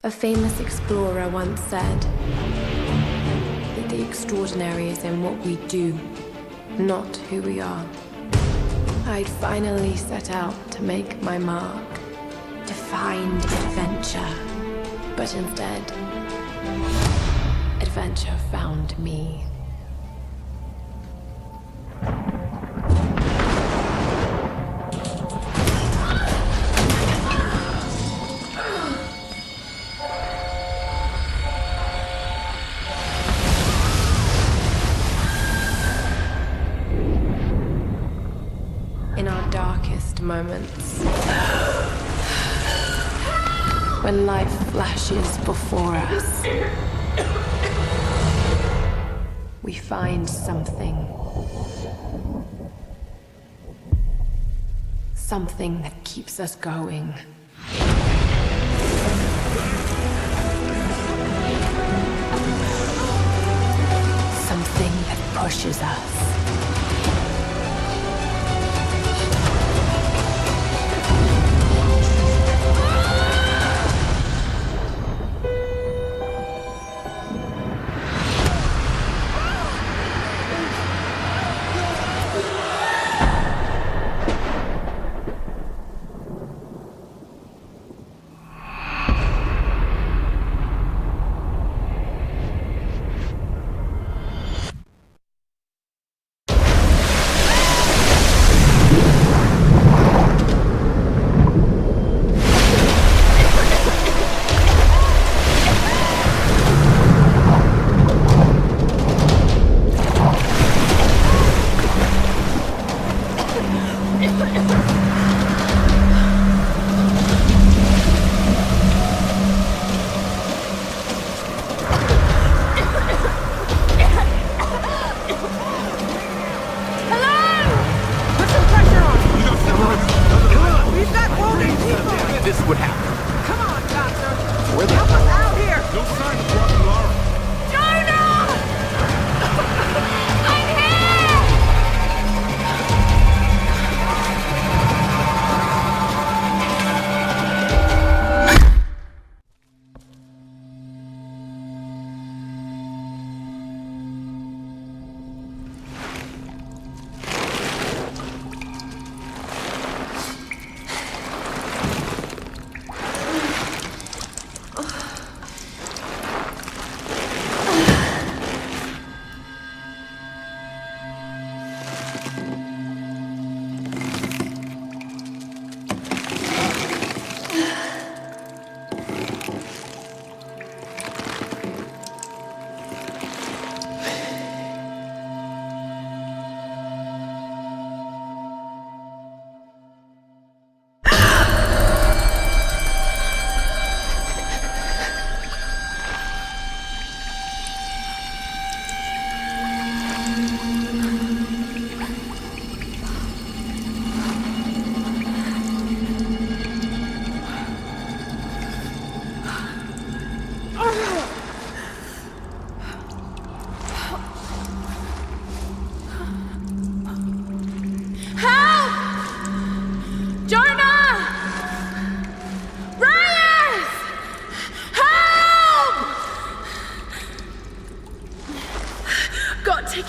A famous explorer once said that the extraordinary is in what we do, not who we are. I'd finally set out to make my mark, to find adventure. But instead, adventure found me. In our darkest moments, when life flashes before us, we find something that keeps us going. Something that pushes us.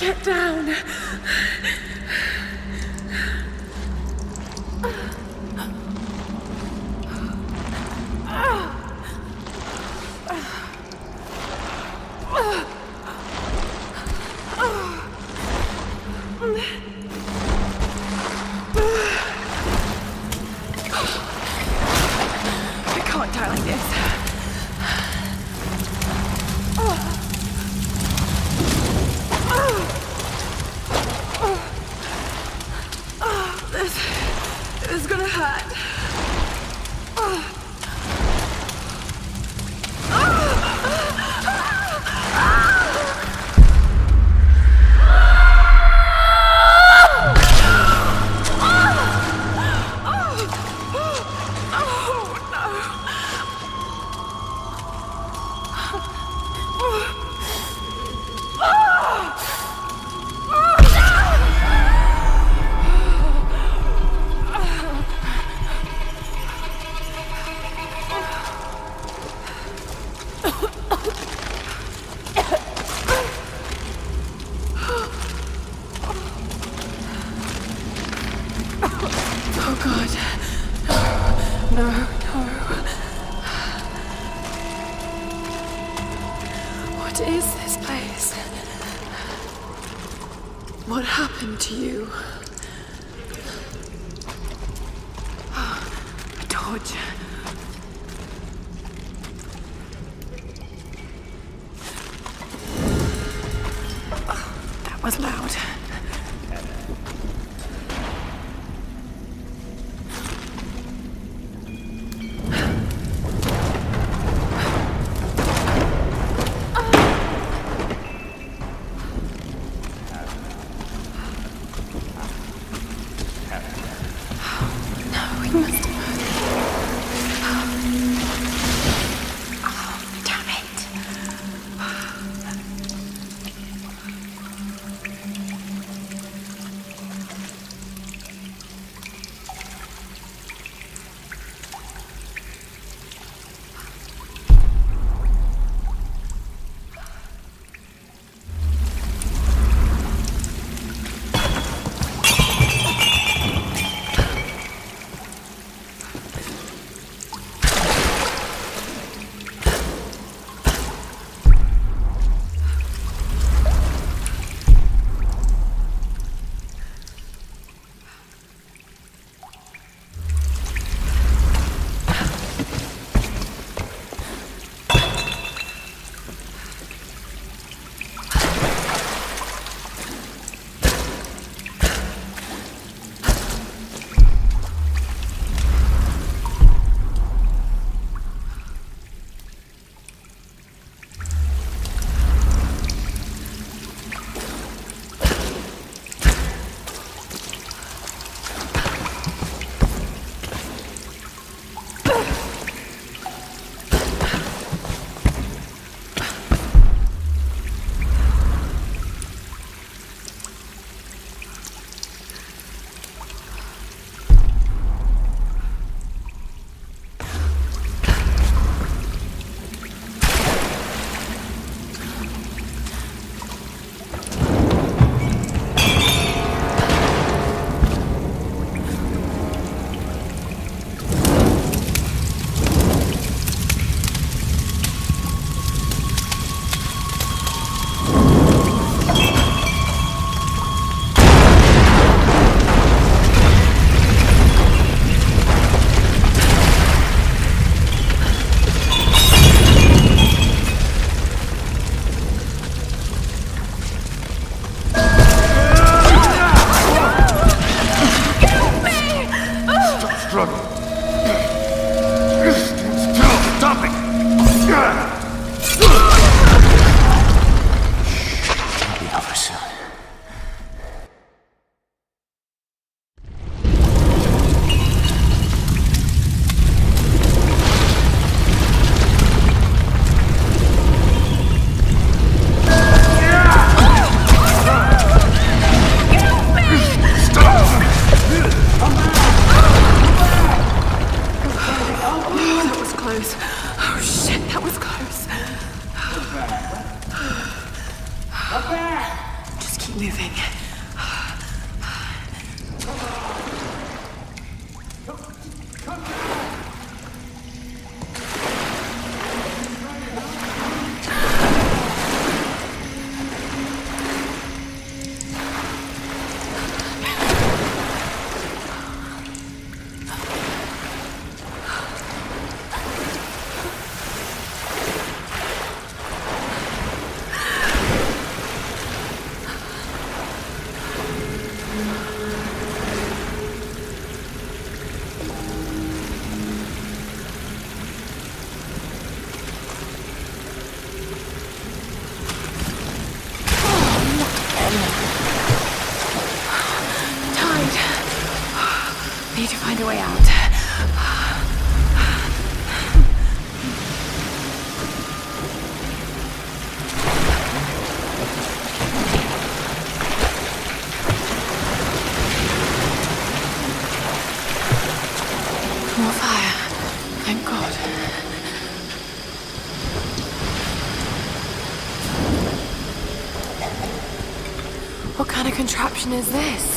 Get down! I can't die like this. This is gonna hurt. What happened to you? A torch. That was loud. Need to find a way out. More fire. Thank God. What kind of contraption is this?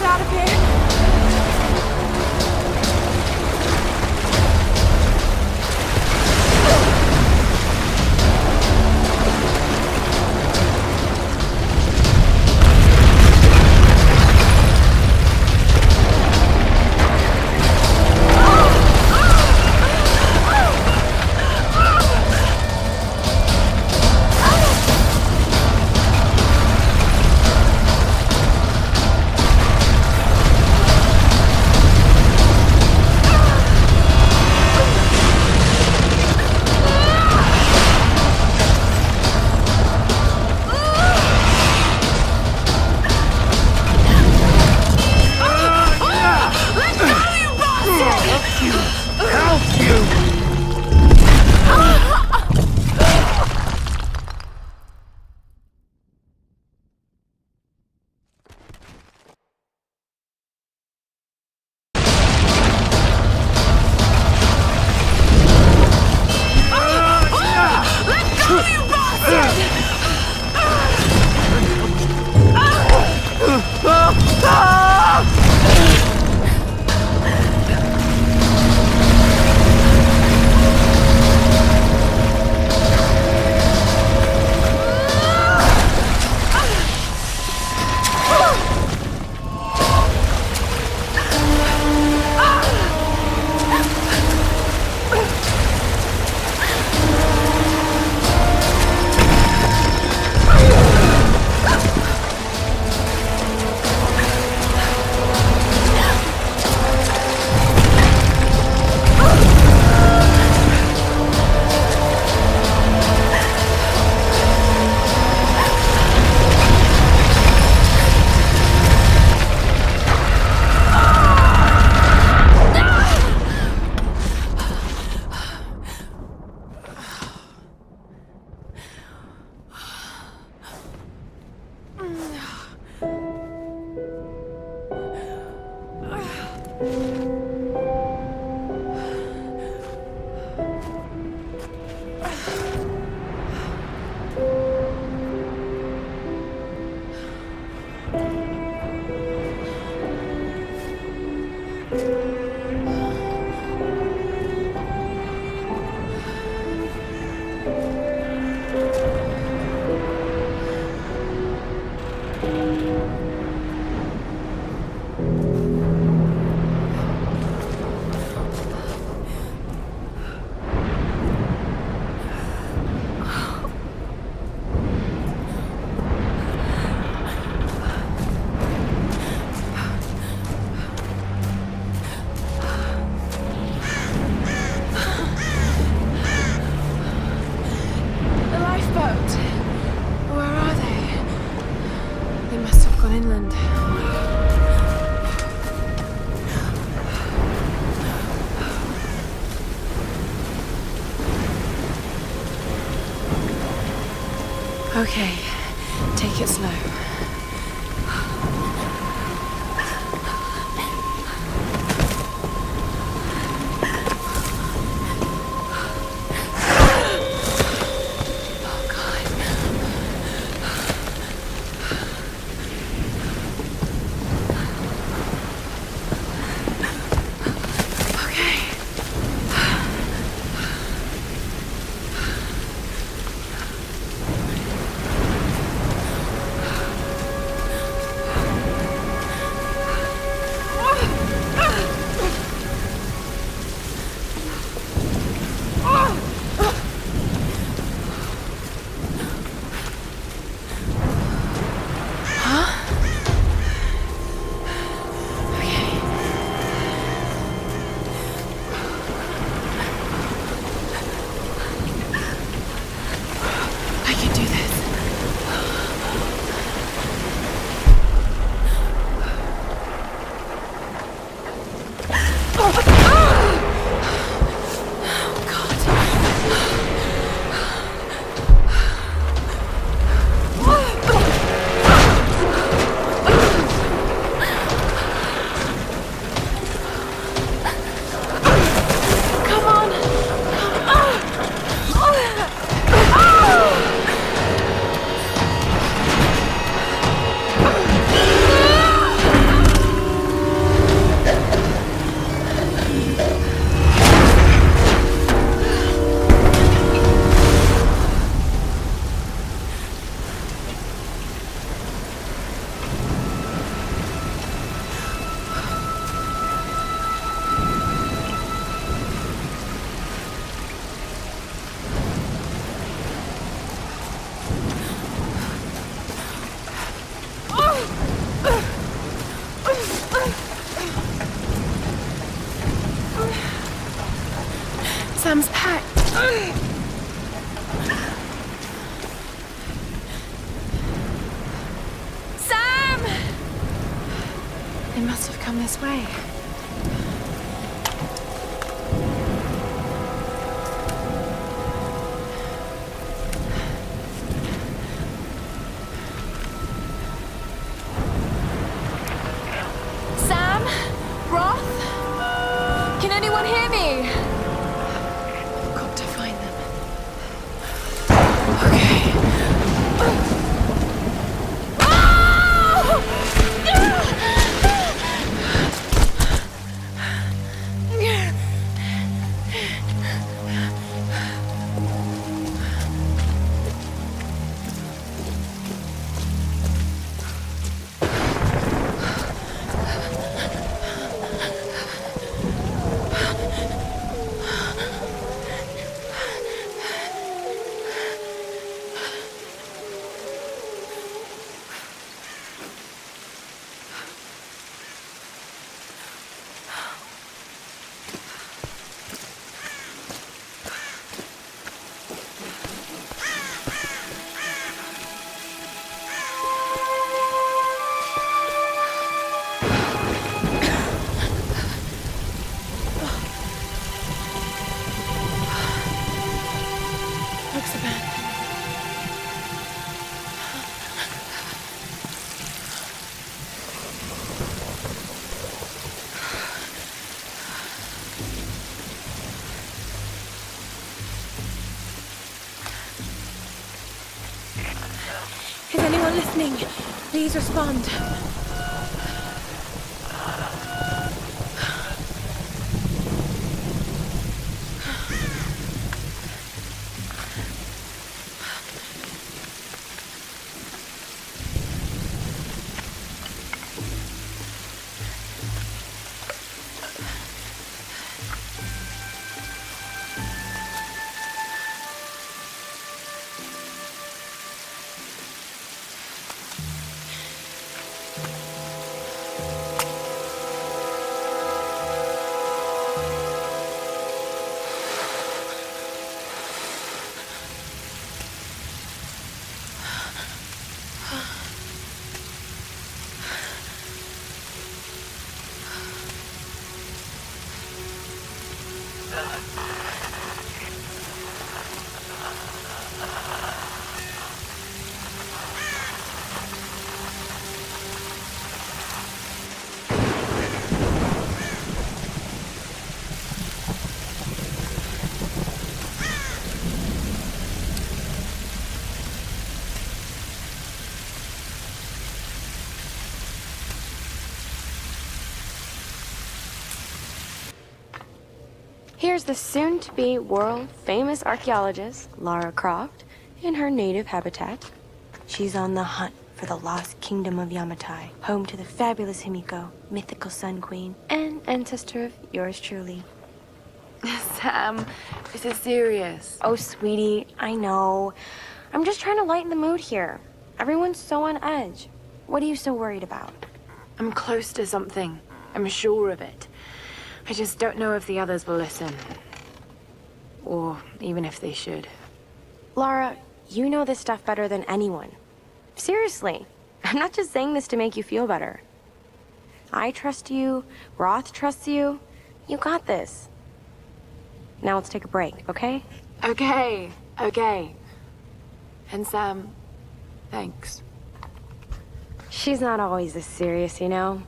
out of here! Okay, take it slow. They must have come this way. Sam? Roth? Can anyone hear me? I've got to find them. Okay. Is anyone listening? Please respond. Here's the soon-to-be world-famous archaeologist, Lara Croft, in her native habitat. She's on the hunt for the lost kingdom of Yamatai, home to the fabulous Himiko, mythical Sun Queen, and ancestor of yours truly. Sam, this is serious. Oh, sweetie, I know. I'm just trying to lighten the mood here. Everyone's so on edge. What are you so worried about? I'm close to something. I'm sure of it. I just don't know if the others will listen. Or even if they should. Lara, you know this stuff better than anyone. Seriously, I'm not just saying this to make you feel better. I trust you, Roth trusts you. You got this. Now let's take a break, okay? Okay. And Sam, thanks. She's not always this serious, you know?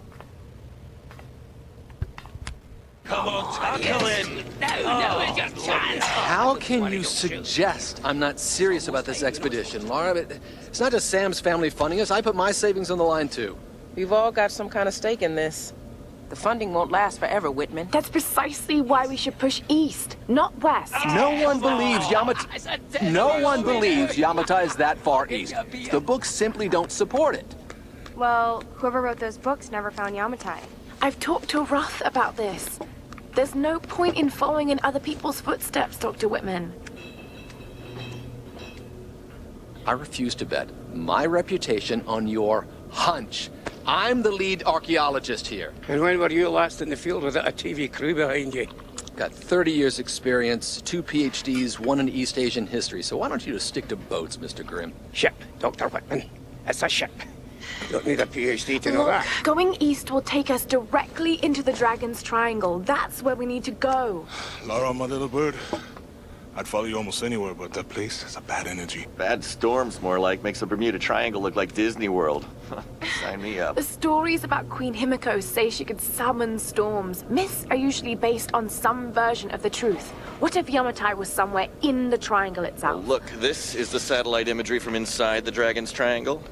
Come on, tackle in! No, it's your chance! How can you suggest I'm not serious about this expedition, Lara? It's not just Sam's family funding us. I put my savings on the line, too. We've all got some kind of stake in this. The funding won't last forever, Whitman. That's precisely why we should push east, not west. No one believes Yamatai is that far east. The books simply don't support it. Well, whoever wrote those books never found Yamatai. I've talked to Roth about this. There's no point in following in other people's footsteps, Dr. Whitman. I refuse to bet my reputation on your hunch. I'm the lead archaeologist here. And when were you last in the field without a TV crew behind you? Got 30 years experience, 2 PhDs, 1 in East Asian history, so why don't you just stick to boats, Mr. Grimm? Ship, Dr. Whitman. It's a ship. You don't need a PhD to know Look, that. going east will take us directly into the Dragon's Triangle. That's where we need to go. Lara, my little bird. I'd follow you almost anywhere, but that place has a bad energy. Bad storms, more like. Makes the Bermuda Triangle look like Disney World. Sign me up. The stories about Queen Himiko say she could summon storms. Myths are usually based on some version of the truth. What if Yamatai was somewhere in the triangle itself? Look, this is the satellite imagery from inside the Dragon's Triangle.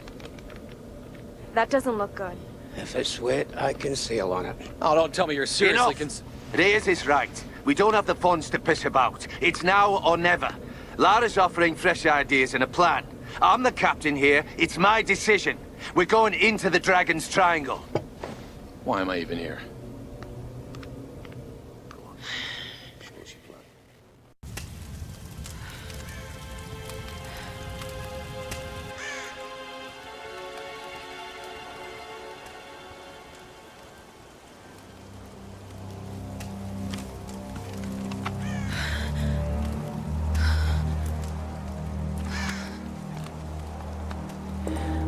That doesn't look good. If it's wet, I can sail on it. Oh, don't tell me you're seriously Reyes is right. We don't have the funds to piss about. It's now or never. Lara's offering fresh ideas and a plan. I'm the captain here. It's my decision. We're going into the Dragon's Triangle. Why am I even here?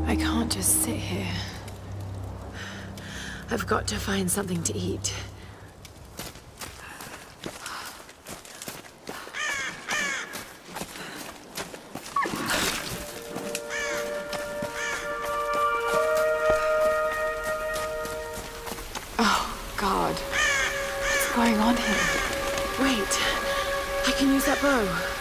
I can't just sit here. I've got to find something to eat. Oh, God. What's going on here? Wait. I can use that bow.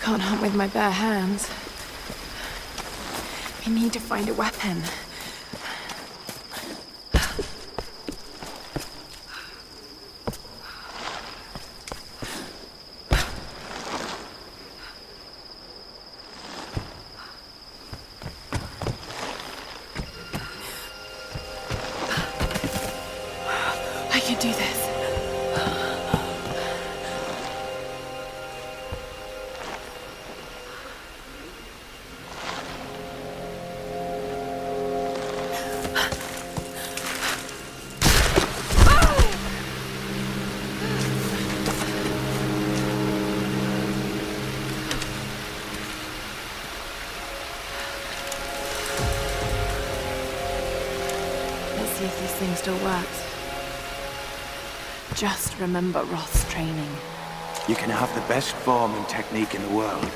Can't hunt with my bare hands. I need to find a weapon. I can do this. See if this thing still works. Just remember Roth's training. You can have the best form and technique in the world,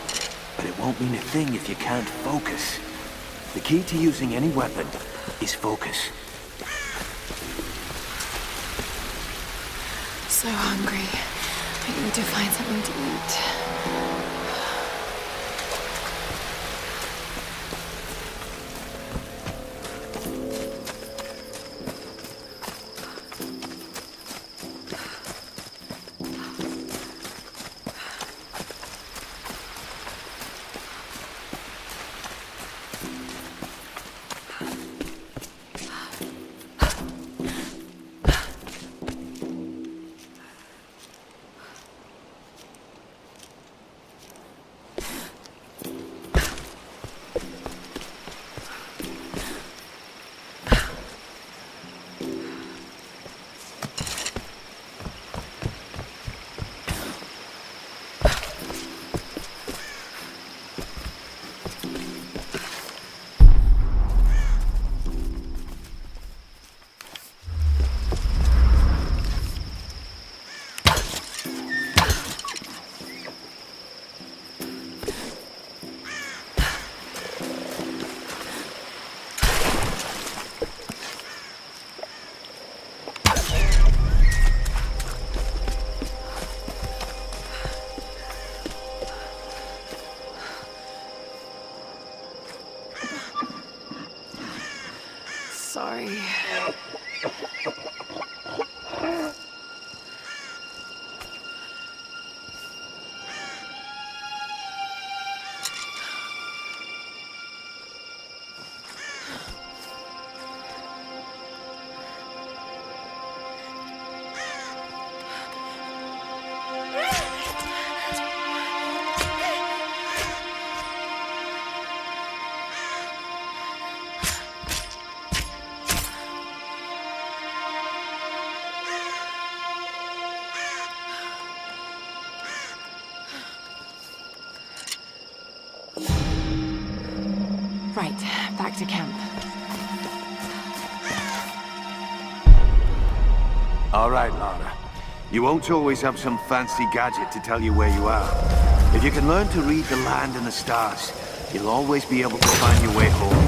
but it won't mean a thing if you can't focus. The key to using any weapon is focus. So hungry. I need to find something to eat. Sorry. back to camp. All right, Lara. You won't always have some fancy gadget to tell you where you are. If you can learn to read the land and the stars, you'll always be able to find your way home.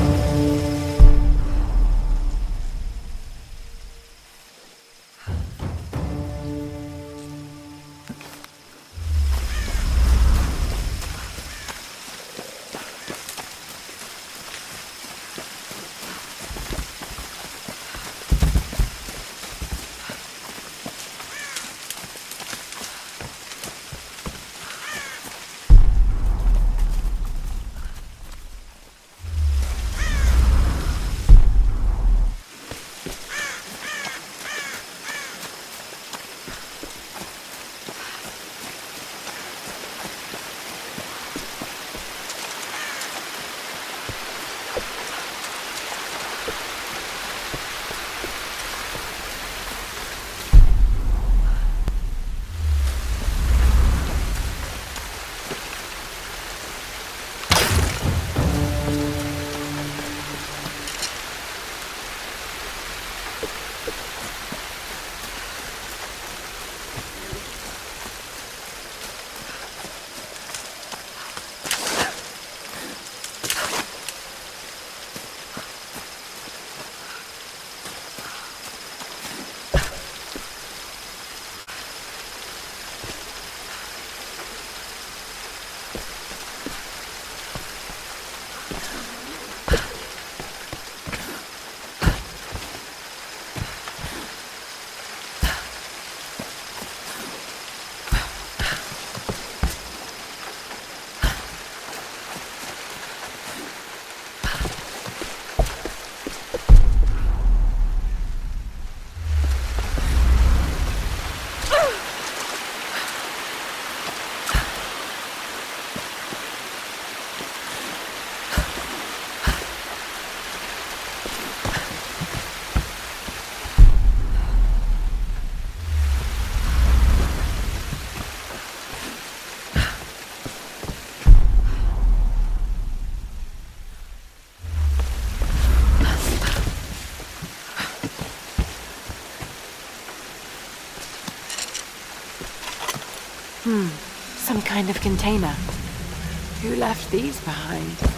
Some kind of container. Who left these behind?